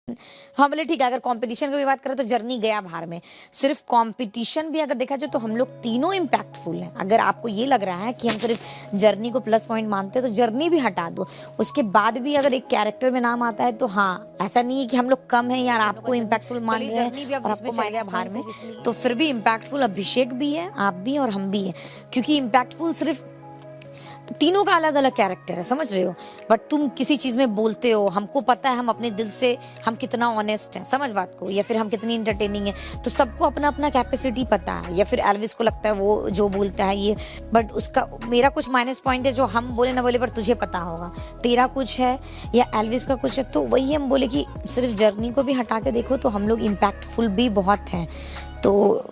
हाँ, बोले ठीक है, अगर कंपटीशन की भी बात करें तो जर्नी गया बाहर में। सिर्फ कंपटीशन भी अगर देखा जाए तो हम लोग तीनों इम्पैक्टफुल हैं। अगर आपको ये लग रहा है कि हम सिर्फ जर्नी को प्लस पॉइंट मानते हैं तो जर्नी भी हटा दो। उसके बाद भी अगर एक कैरेक्टर में नाम आता है तो हाँ, ऐसा नहीं है कि हम लोग कम हैं यार, आपको इम्पैक्टफुल मान रहे हैं और आपको चल गया बाहर में, तो फिर भी इम्पैक्टफुल अभिषेक भी है, आप भी और हम भी हैं। क्योंकि इम्पैक्टफुल सिर्फ तीनों का अलग अलग कैरेक्टर है, समझ रहे हो। बट तुम किसी चीज में बोलते हो, हमको पता है हम अपने दिल से हम कितना ऑनेस्ट हैं, समझ बात को, या फिर हम कितनी इंटरटेनिंग है। तो सबको अपना अपना कैपेसिटी पता है। या फिर एल्विस को लगता है वो जो बोलता है ये, बट उसका मेरा कुछ माइनस पॉइंट है जो हम बोले ना बोले पर तुझे पता होगा। तेरा कुछ है या एल्विस का कुछ है, तो वही हम बोले कि सिर्फ जर्नी को भी हटा के देखो तो हम लोग इम्पैक्टफुल भी बहुत हैं। तो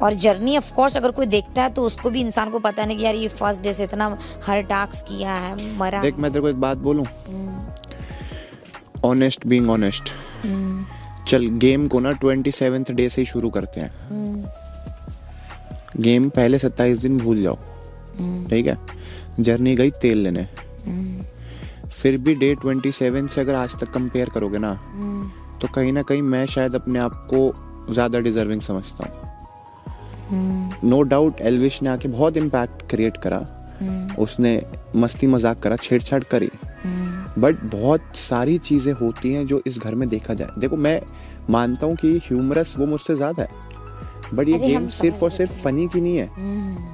और जर्नी ऑफ कोर्स अगर कोई देखता है तो उसको भी, इंसान को पता नहीं कि यार ये फर्स्ट डे से इतना हर टास्क किया है, मरा। देख मैं तेरे को एक बात बोलूं, ऑनेस्ट बीइंग ऑनेस्ट, चल गेम को ना 27th डे से ही शुरू करते हैं। गेम पहले 27 दिन भूल जाओ, ठीक है। जर्नी गई तेल लेने, फिर भी डे 27 से अगर आज तक कंपेयर करोगे ना तो कहीं ना कहीं मैं शायद अपने आप को ज्यादा डिजर्विंग समझता हूँ। नो डाउट एल्विश ने आके बहुत इम्पैक्ट क्रिएट करा, उसने मस्ती मजाक करा, छेड़छाड़ करी, बट बहुत सारी चीजें होती हैं जो इस घर में देखा जाए। देखो मैं मानता हूँ कि ह्यूमरस वो मुझसे ज्यादा है, बट ये गेम सिर्फ और सिर्फ फनी की नहीं है।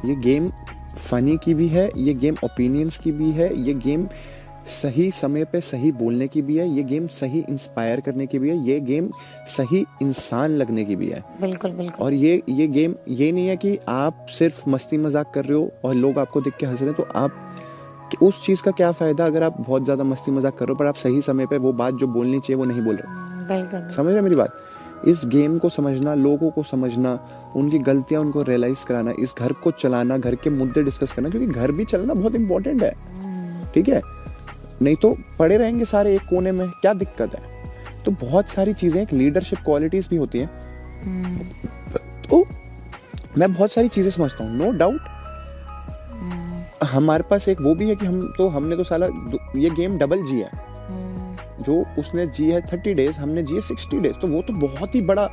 ये गेम फनी की भी है, ये गेम ओपिनियंस की भी है, ये गेम सही समय पे सही बोलने की भी है, ये गेम सही इंस्पायर करने की भी है, ये गेम सही इंसान लगने की भी है। बिल्कुल बिल्कुल। और ये गेम ये नहीं है कि आप सिर्फ मस्ती मजाक कर रहे हो और लोग आपको देख के हंस रहे हैं, तो आप उस चीज का क्या फायदा अगर आप बहुत ज्यादा मस्ती मजाक कर रहे हो पर आप सही समय पे वो बात जो बोलनी चाहिए वो नहीं बोल रहे। बिल्कुल। समझ रहे मेरी बात। इस गेम को समझना, लोगों को समझना, उनकी गलतियां उनको रियलाइज कराना, इस घर को चलाना, घर के मुद्दे डिस्कस करना, क्योंकि घर भी चलना बहुत इंपॉर्टेंट है, ठीक है। नहीं तो पड़े रहेंगे सारे एक कोने में, क्या दिक्कत है। तो बहुत सारी चीजें, एक लीडरशिप क्वालिटीज भी होती हैं। तो मैं बहुत सारी चीजें समझता हूँ, नो डाउट। हमारे पास एक वो भी है कि हमने तो साला ये गेम डबल जी है। जो उसने जी है 30 डेज, हमने जी है 60 डेज, तो वो तो बहुत ही बड़ा,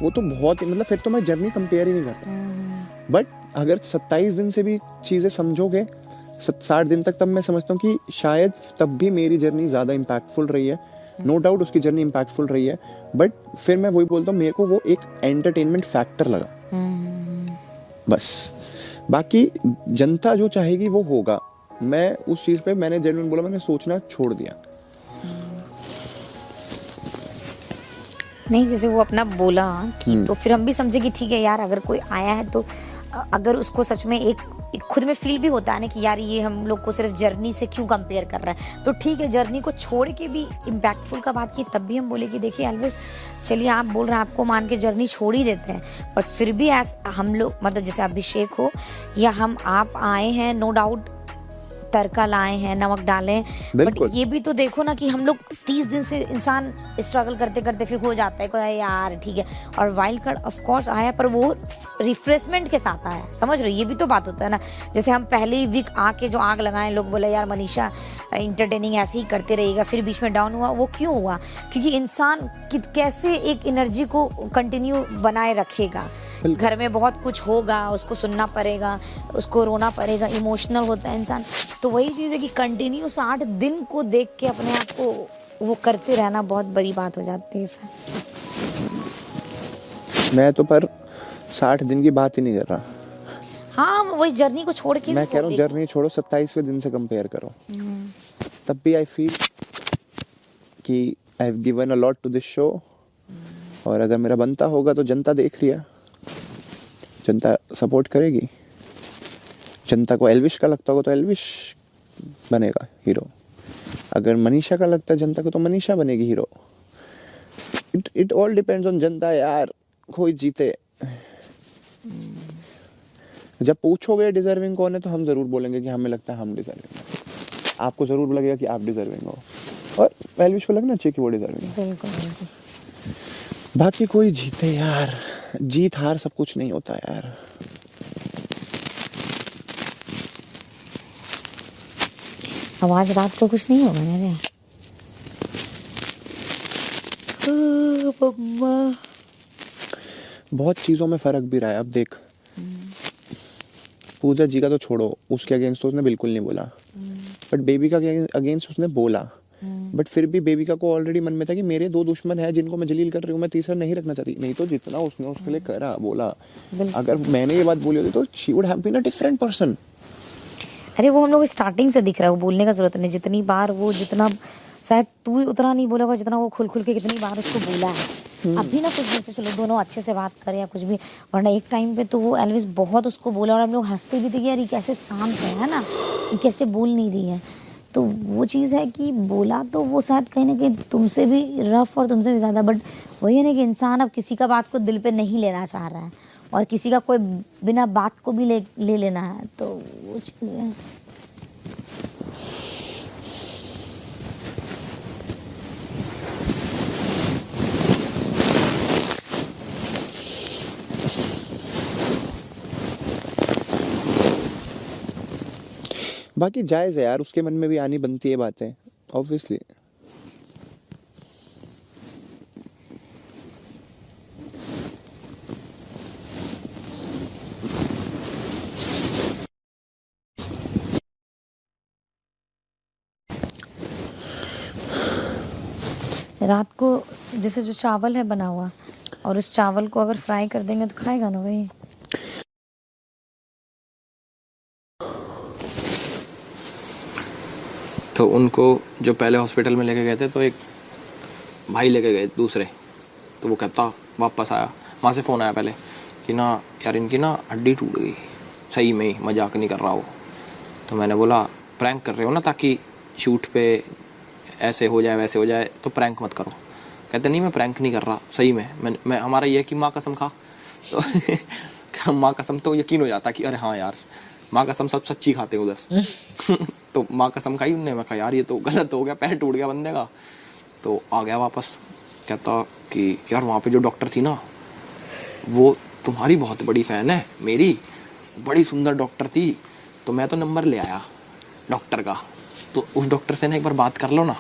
वो तो बहुत ही, मतलब फिर तो मैं जर्नी कंपेयर ही नहीं करता। बट अगर 27 दिन से भी चीजें समझोगे, 60 दिन तक, तब मैं समझता हूँ कि शायद तब भी मेरी जर्नी ज़्यादा इम्पैक्टफुल रही है। नो डाउट उसकी जर्नी इम्पैक्टफुल रही है, बट फिर मैं वही बोलता हूँ, मेरे को वो एक एंटरटेनमेंट फैक्टर लगा, बस। बाकी जनता जो चाहेगी वो होगा। मैं उस चीज़ पे, मैंने जेन्युइन बोला, मैंने सोचना छोड़ दिया। नहीं, जैसे वो अपना बोला कि तो फिर हम भी समझे कि ठीक है यार, अगर कोई आया है तो अगर उसको सच में एक खुद में फील भी होता है ना कि यार ये हम लोग को सिर्फ जर्नी से क्यों कंपेयर कर रहा है, तो ठीक है, जर्नी को छोड़ के भी इम्पैक्टफुल का बात की, तब भी हम बोले कि देखिए एल्विस, चलिए आप बोल रहे हैं, आपको मान के जर्नी छोड़ ही देते हैं, बट फिर भी हम लोग, मतलब जैसे अभिषेक हो या हम, आप आए हैं, नो डाउट तड़का लाए हैं, नमक डाले, बट ये भी तो देखो ना कि हम लोग 30 दिन से इंसान स्ट्रगल करते करते फिर हो जाता है कोई यार ठीक है। और वाइल्ड कार्ड ऑफ कोर्स आया, पर वो रिफ्रेशमेंट के साथ आया, समझ रहे हो, ये भी तो बात होता है ना। जैसे हम पहले ही वीक आके जो आग लगाए, लोग बोले यार मनीषा इंटरटेनिंग ऐसे ही करते रहेगा, फिर बीच में डाउन हुआ, वो क्यों हुआ? क्योंकि इंसान कैसे एक एनर्जी को कंटिन्यू बनाए रखेगा। घर में बहुत कुछ होगा, उसको सुनना पड़ेगा, उसको रोना पड़ेगा, इमोशनल होता है इंसान। तो वही चीज़ है कि कंटिन्यू 60 दिन को देख के अपने आप को वो करते रहना बहुत बड़ी बात हो जाती है फिर। मैं तो पर 60 दिन की बात ही नहीं कर रहा। हाँ, वही जर्नी को छोड़ के मैं कह रहा हूँ जर्नी छोड़ो, 27वें दिन से कंपेयर करो, तब भी आई फील कि I have given a lot to this show. और अगर मेरा बनता होगा तो जनता देख रही है, जनता सपोर्ट करेगी। जनता को एल्विश का लगता होगा तो एल्विश बनेगा हीरो, अगर मनीषा का लगता है जनता को तो मनीषा बनेगी hero. It all depends on जनता यार, कोई जीते। जब पूछोगे डिजर्विंग कौन है तो हम जरूर बोलेंगे कि हमें लगता है हम डिजर्विंग है, आपको जरूर लगेगा कि आप डिजर्विंग हो, और एल्विश को लगना चाहिए कि वो डिजर्विंग है। बिल्कुल बिल्कुल। बाकी कोई जीते यार, जीत हार सब कुछ नहीं होता यार। अब आज रात को कुछ नहीं होगा ना रे? मम्मा। बहुत चीज़ों में फ़र्क भी रहा है। अब देख, पूजा जी का तो छोड़ो, उसके अगेंस्ट तो उसने बिल्कुल नहीं बोला, बट बेबी का अगेंस्ट उसने बोला। बट फिर भी बेबी का को ऑलरेडी मन में था कि मेरे दो दुश्मन हैं जिनको मैं जलील कर रही हूँ, मैं तीसरा नहीं रखना चाहती। नहीं तो जितना उसने उसके लिए करा, बोला, अगर मैंने ये बात बोली होती तो she would have been a different person. अरे वो हम लोग स्टार्टिंग से दिख रहा है, वो बोलने का जरूरत नहीं। जितनी बार वो, जितना शायद तू उतना नहीं बोला होगा जितना वो खुल खुल के कितनी बार उसको बोला है। अभी ना कुछ दिन से चलो दोनों अच्छे से बात करें या कुछ भी, वरना एक टाइम पे तो वो एल्विस बहुत उसको बोला और हम लोग हंसते भी थे कि यार ये कैसे शांत है ना, ये कैसे बोल नहीं रही है। तो वो चीज़ है कि बोला तो वो शायद कहीं ना कहीं तुमसे भी रफ और तुमसे भी ज़्यादा, बट वही है ना कि इंसान अब किसी का बात को दिल पे नहीं लेना चाह रहा है और किसी का कोई बिना बात को भी ले लेना है, तो वो चीज़ है। बाकी जायज़ है यार, उसके मन में भी आनी बनती है बातें, ऑब्वियसली। रात को जैसे जो चावल है बना हुआ, और उस चावल को अगर फ्राई कर देंगे तो खाएगा ना भाई। तो उनको जो पहले हॉस्पिटल में लेके गए थे, तो एक भाई लेके गए दूसरे, तो वो कहता वापस आया, वहाँ से फ़ोन आया पहले कि ना यार इनकी ना हड्डी टूट गई, सही में ही, मजाक नहीं कर रहा वो। तो मैंने बोला प्रैंक कर रहे हो ना, ताकि शूट पे ऐसे हो जाए वैसे हो जाए, तो प्रैंक मत करो। कहते नहीं मैं प्रैंक नहीं कर रहा, सही में मैं हमारा ये है कि माँ कसम खा। तो माँ कसम तो यकीन हो जाता कि अरे हाँ यार माँ कसम सब सच्ची खाते उधर। तो माँ कसम खाई उनने। मैं कहा यार ये तो गलत हो गया, पैर टूट गया बंदे का। तो आ गया वापस, कहता कि यार वहाँ पे जो डॉक्टर थी ना वो तुम्हारी बहुत बड़ी फ़ैन है, मेरी बड़ी सुंदर डॉक्टर थी, तो मैं तो नंबर ले आया डॉक्टर का, तो उस डॉक्टर से ना एक बार बात कर लो ना।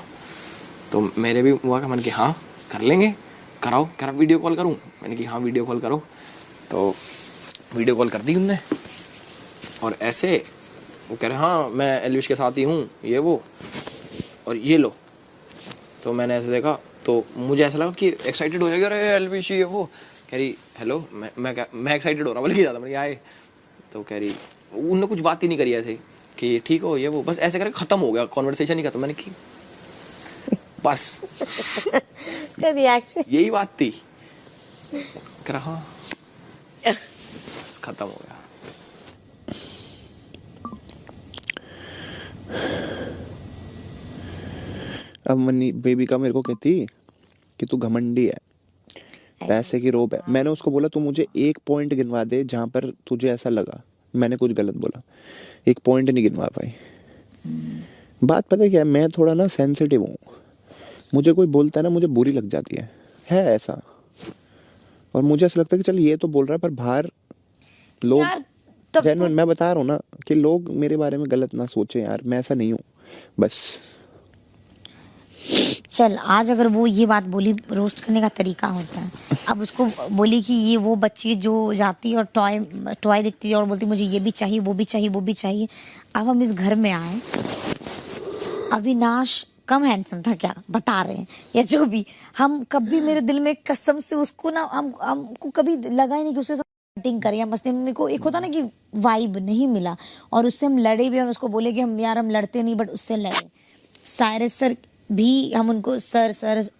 तो मेरे भी हुआ कि मैंने कि हाँ कर लेंगे, कराओ। कह रहा वीडियो कॉल करूँ? मैंने कि हाँ वीडियो कॉल करो। तो वीडियो कॉल कर दी उनने, और ऐसे वो कह रहे हाँ मैं एल्विश के साथ ही हूँ, ये वो, और ये लो। तो मैंने ऐसे देखा तो मुझे ऐसा लगा कि एक्साइटेड हो जाएगा, अरे एल्विश ये वो। कह रही हेलो, मैं एक्साइटेड हो रहा बल्कि ज़्यादा, मैंने आए। तो कह रही उनने कुछ बात ही नहीं करी ऐसे कि ठीक हो ये वो, बस ऐसे करके ख़त्म हो गया, कॉन्वर्सेशन ही खत्म। मैंने की बस उसका रिएक्शन यही बात थी। कह रहा हाँ, बस खत्म हो गया। अब मनी बेबी का मेरे को कहती कि तू घमंडी है, पैसे की रोब है। मैंने उसको बोला तू मुझे एक पॉइंट गिनवा दे जहाँ पर तुझे ऐसा लगा मैंने कुछ गलत बोला। एक पॉइंट नहीं गिनवा पाई। बात पता है क्या है, मैं थोड़ा ना सेंसिटिव हूँ, मुझे कोई बोलता है ना मुझे बुरी लग जाती है ऐसा। और मुझे ऐसा लगता है कि चल ये तो बोल रहा है, पर बाहर लोग जेन्युइन, मैं बता रहा हूँ ना कि लोग मेरे बारे में गलत ना सोचे यार, मैं ऐसा नहीं हूँ बस। चल आज अगर वो ये बात बोली, रोस्ट करने का तरीका होता है। अब उसको बोली कि ये वो बच्ची जो जाती है और टॉय दिखती है और बोलती मुझे ये भी चाहिए वो भी चाहिए वो भी चाहिए। अब हम इस घर में आए, अविनाश कम हैंडसम था क्या बता रहे हैं या जो भी, हम कभी मेरे दिल में कसम से उसको ना हमको कभी लगा ही नहीं कि उससे टिंग करे या मस्ती। मेरे को एक होता ना कि वाइब नहीं मिला, और उससे हम लड़े भी और उसको बोले कि हम यार हम लड़ते नहीं, बट उससे लड़े। साइरस सर भी हम उनको सर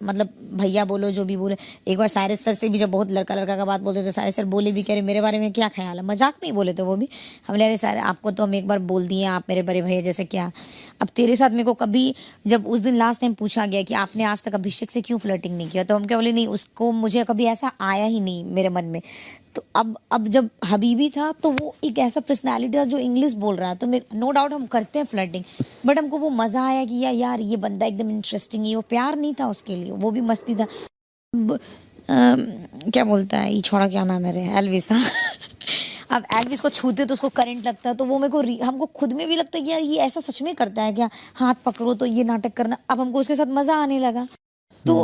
मतलब भैया बोलो जो भी बोले। एक बार साइरस सर से भी जब बहुत लड़का का बात बोलते थे, साइरस सर बोले भी कह रहे मेरे बारे में क्या ख्याल है, मजाक नहीं बोले थे वो भी। हम ले रहे सर आपको तो हम एक बार बोल दिए, आप मेरे बड़े भैया जैसे क्या। अब तेरे साथ मेरे को कभी, जब उस दिन लास्ट टाइम पूछा गया कि आपने आज तक अभिषेक से क्यों फ्लर्टिंग नहीं किया, तो हम क्या बोले नहीं उसको मुझे कभी ऐसा आया ही नहीं मेरे मन में। तो अब जब हबीबी था तो वो एक ऐसा पर्सनालिटी था जो इंग्लिश बोल रहा है, तो नो डाउट हम करते हैं फ्लर्टिंग, बट हमको वो मज़ा आया कि यार ये बंदा एकदम इंटरेस्टिंग है। वो प्यार नहीं था उसके लिए, वो भी मस्ती था। क्या बोलता है ये छोड़ा, क्या नाम है रे, एल्विस। हाँ अब एल्विस को छूते तो उसको करंट लगता है, तो वो मेरे को हमको खुद में भी लगता है कि यार ये ऐसा सच में करता है क्या, हाथ पकड़ो तो ये नाटक करना। अब हमको उसके साथ मज़ा आने लगा। तो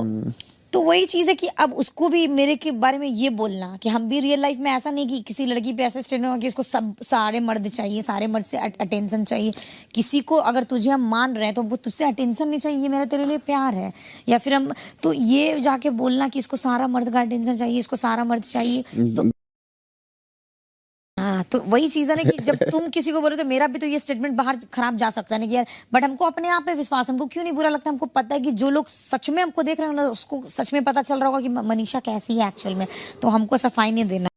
तो वही चीज़ है कि अब उसको भी मेरे के बारे में ये बोलना कि हम भी रियल लाइफ में ऐसा नहीं कि किसी लड़की पे ऐसे स्टेट कि उसको सब सारे मर्द चाहिए, सारे मर्द से अटेंशन चाहिए। किसी को अगर तुझे हम मान रहे हैं तो वो तुझसे अटेंशन नहीं चाहिए, ये मेरा तेरे लिए प्यार है। या फिर हम तो ये जाके बोलना कि इसको सारा मर्द का अटेंशन चाहिए, इसको सारा मर्द चाहिए, तो हाँ, तो वही चीज़ है ना कि जब तुम किसी को बोलो तो मेरा भी तो ये स्टेटमेंट बाहर खराब जा सकता है ना कि यार, बट हमको अपने आप पे विश्वास, हमको क्यों नहीं बुरा लगता, हमको पता है कि जो लोग सच में हमको देख रहे हैं ना उसको सच में पता चल रहा होगा कि मनीषा कैसी है एक्चुअल में, तो हमको सफाई नहीं देना।